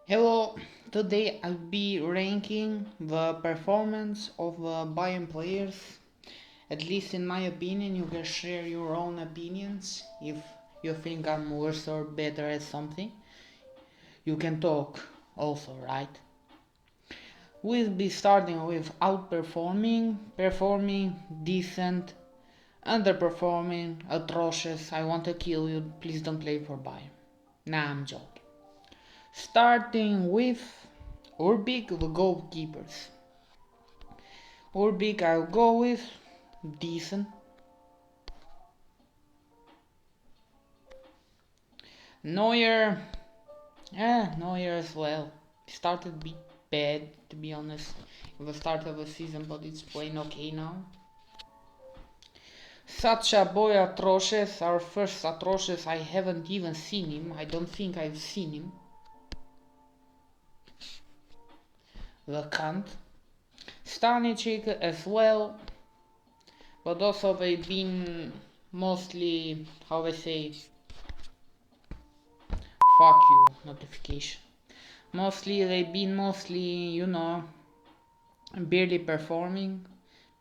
Hello, today I'll be ranking the performance of the Bayern players. At least in my opinion, you can share your own opinions. If you think I'm worse or better at something, you can talk also, right? We'll be starting with outperforming, performing, decent, underperforming, atrocious, I want to kill you, please don't play for Bayern. Nah, I'm joking. Starting with Urbik, the goalkeepers. Urbik, I'll go with decent. Neuer, Neuer as well. Started bit bad, to be honest, at the start of the season, but it's playing okay now. Such a boy atrocious, our first atrocious. I haven't even seen him. I don't think I've seen him. The cunt. Stanicic as well, but also they've been mostly, how I say, fuck you, notification. Mostly they've been barely performing,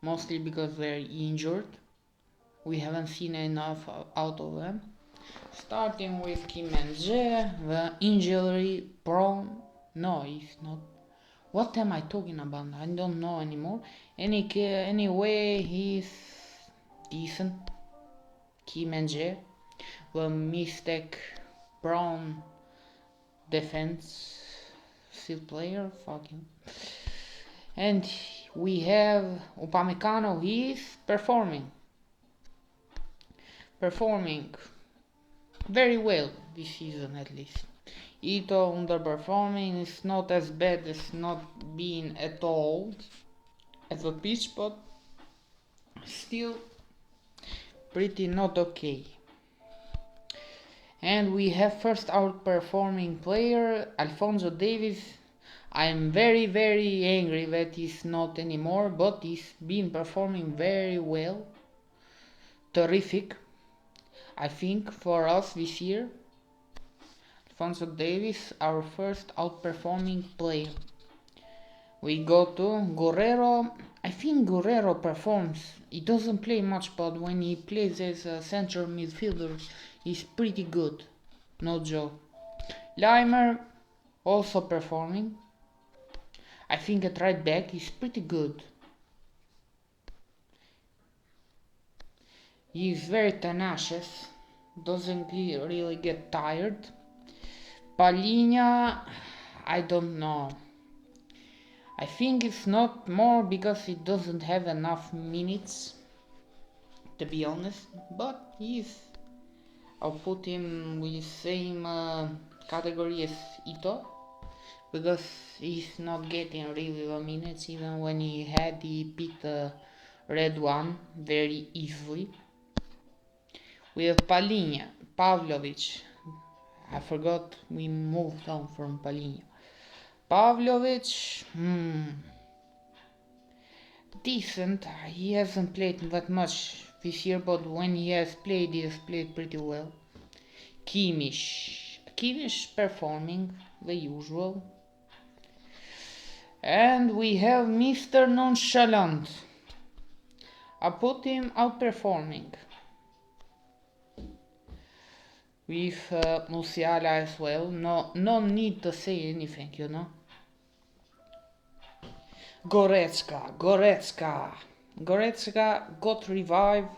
mostly because they're injured. We haven't seen enough out of them. Starting with Kim and Je, the injury prone. No, he's not. What am I talking about? I don't know anymore. Anyway, he's decent. Kim and Je, the mistake prone defensive player. Fucking. And we have Upamecano. He's performing very well this season, at least. Ito underperforming is not as bad as not being at all at the pitch, but still pretty not okay. And we have first outperforming player Alphonso Davies. I'm very angry that he's not anymore, but he's been performing very well. Terrific, I think, for us this year. Alphonso Davies, our first outperforming player. We go to Guerrero. I think Guerrero performs. He doesn't play much, but when he plays as a central midfielder, he's pretty good. No joke. Limer, also performing. I think at right back he's pretty good. He's very tenacious. Doesn't really get tired. Palhinha, I don't know. I think it's not more because he doesn't have enough minutes, to be honest. But I'll put him with the same category as Ito, because he's not getting really the minutes. Even when he picked the red one very easily. We have Palhinha, Pavlovic. I forgot we moved on from Palhinha. Pavlovic, decent. He hasn't played that much this year, but when he has played pretty well. Kimmich performing the usual. And we have Mr. Nonchalant. I put him outperforming. With Musiala as well. No need to say anything, Goretzka got revived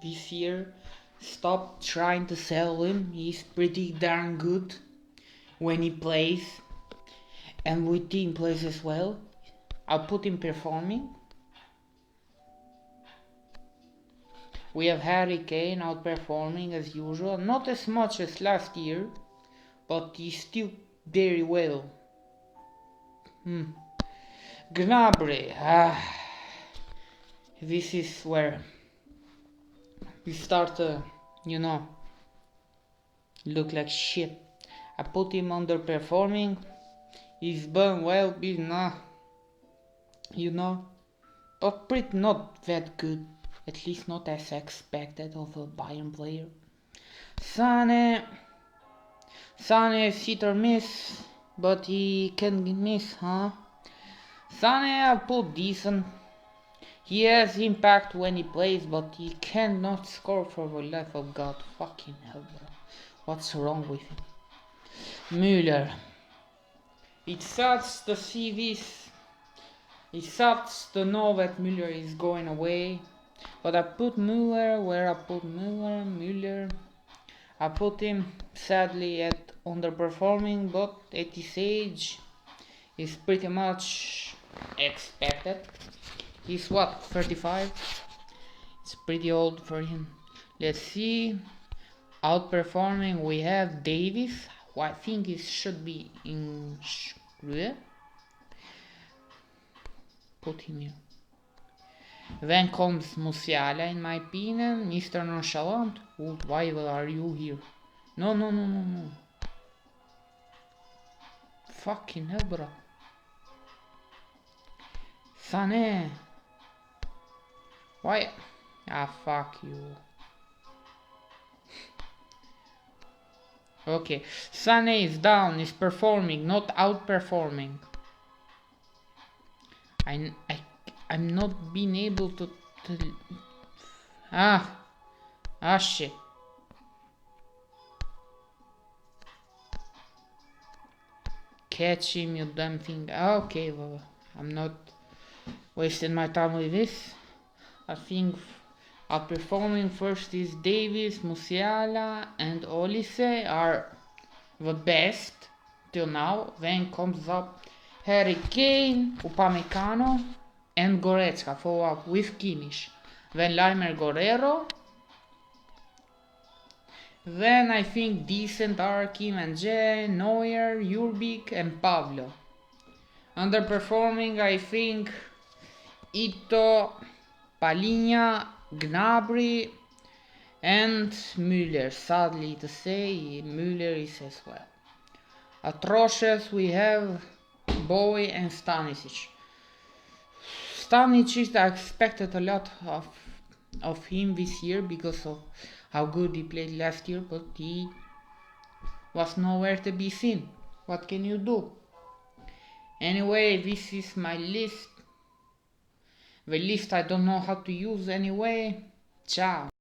this year. Stop trying to sell him. He's pretty darn good when he plays, and with team plays as well. I'll put him performing. We have Harry Kane outperforming as usual. Not as much as last year, but he's still very well. Gnabry. This is where we start to, look like shit. I put him underperforming. He's done well, but pretty not that good. At least not as expected of a Bayern player. Sane Sane is hit or miss, but he can miss, huh? Sane I put decent. He has impact when he plays, but he cannot score for the life of God. Fucking hell, bro. What's wrong with him? Müller. It sucks to see this. It sucks to know that Müller is going away. But I put Müller where I put Müller. I put him sadly at underperforming, but at his age is pretty much expected. He's what, 35? It's pretty old for him. Let's see. Outperforming, we have Davis. Who I think it should be in put him here. Then comes Musiala, in my opinion. Mr. Nonchalant. Why are you here? No. Fucking hell, bro. Sané. Why? Ah, fuck you. Okay, Sané is down, is performing, not outperforming. I'm not being able to shit. Catch him, you damn thing. Okay, well, I'm not wasting my time with this. I think outperforming first is Davis, Musiala and Olise are the best till now. Then comes up Harry Kane, Upamecano and Goretzka, follow up with Kimmich. Then Leimer Guerrero. Then I think decent are Kim and Jay, Neuer, Jurbic and Pablo. Underperforming I think Ito, Palinha, Gnabry and Müller. Sadly to say, Müller is as well. Atrocious we have Bowie and Stanisic. Stanisic, I expected a lot of him this year because of how good he played last year, but he was nowhere to be seen. What can you do? Anyway, this is my list. The list I don't know how to use anyway. Ciao.